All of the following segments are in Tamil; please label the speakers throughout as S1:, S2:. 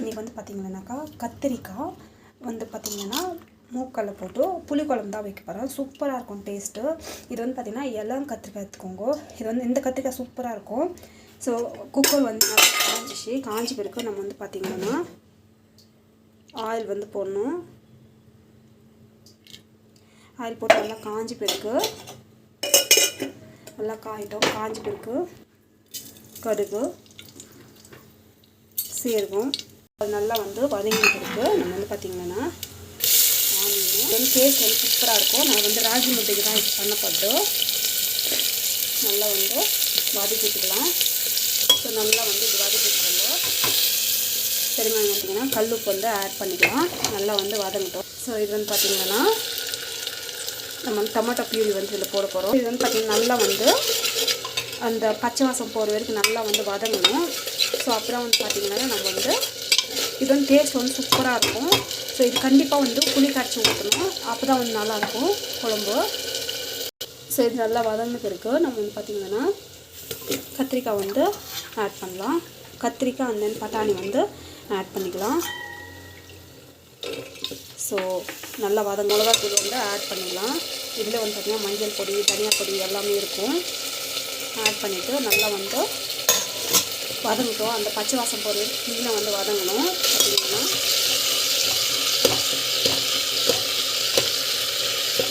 S1: இன்றைக்கி வந்து பார்த்திங்கன்னாக்கா கத்திரிக்காய் வந்து பார்த்திங்கன்னா மூக்கல்ல போட்டு புளிக்குழம்பு தான் வைக்க போகிறேன். சூப்பராக இருக்கும் டேஸ்ட்டு. இது வந்து பார்த்திங்கன்னா இளம் கத்திரிக்காய் எடுத்துக்கோங்க. இது வந்து இந்த கத்திரிக்காய் சூப்பராக இருக்கும். ஸோ குக்கர் வந்து காஞ்சி பிறகு நம்ம வந்து பார்த்திங்கன்னா ஆயில் வந்து போடணும். ஆயில் போட்டு நல்லா காஞ்சி பிறகு நல்லா காஞ்சி பிறகு கடுகு சீரகம் அது நல்லா வந்து வதங்கிட்டு இருக்கு. நம்ம வந்து பார்த்திங்கன்னா ஆனியன் டேஸ்ட் வந்து சூப்பராக இருக்கும். நான் வந்து ராகி முட்டைக்கு தான் இது பண்ணப்பட்டோம். நல்லா வந்து வதக்கிட்டுக்கலாம். ஸோ நல்லா வந்து இது வதக்கிட்டுருங்க. பெருங்காயம் பார்த்திங்கன்னா கல்லுப்பு வந்து ஆட் பண்ணிக்கலாம். நல்லா வந்து வதங்கட்டும். ஸோ இது வந்து பார்த்திங்கன்னா நம்ம வந்து டொமேட்டோ பியூரி வந்து இதில் போட போகிறோம். இது வந்து பார்த்திங்கன்னா நல்லா வந்து அந்த பச்சை வாசம் போகிற வரைக்கும் நல்லா வந்து வதங்கணும். ஸோ அப்புறம் வந்து பார்த்திங்கன்னா நம்ம வந்து இது வந்து டேஸ்ட் வந்து சூப்பராக இருக்கும். ஸோ இது கண்டிப்பாக வந்து புளி கரைச்சி ஊற்றணும். அப்போ தான் வந்து நல்லாயிருக்கும் குழம்பு. ஸோ இது நல்லா வதங்கிட்டு இருக்குது. நம்ம வந்து பார்த்திங்கன்னா கத்திரிக்காய் வந்து ஆட் பண்ணலாம். கத்திரிக்காய் அண்ட் தென் பட்டாணி வந்து ஆட் பண்ணிக்கலாம். ஸோ நல்லா மிளகாத்தூள் வந்து ஆட் பண்ணிடலாம். இதில் வந்து பார்த்திங்கன்னா மஞ்சள் பொடி தனியா பொடி எல்லாமே இருக்கும். ஆட் பண்ணிவிட்டு நல்லா வந்து வதங்கட்டும். அந்த பச்சை வாசம் போகிற வரைக்கும் வந்து வதங்கணும். பார்த்திங்கன்னா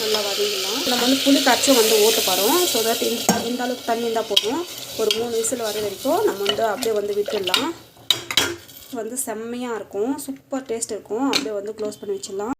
S1: நல்லா வதங்கிடலாம். நம்ம வந்து புளி கரைச்சி வந்து ஊற்ற போகிறோம். ஸோ தட் இந்த அளவுக்கு தண்ணி இருந்தால் போதும். ஒரு 3 விசில் வர வரைக்கும் நம்ம வந்து அப்படியே வந்து விட்டுடலாம். வந்து செம்மையாக இருக்கும். சூப்பர் டேஸ்ட் இருக்கும். அப்படியே வந்து க்ளோஸ் பண்ணி வச்சிடலாம்.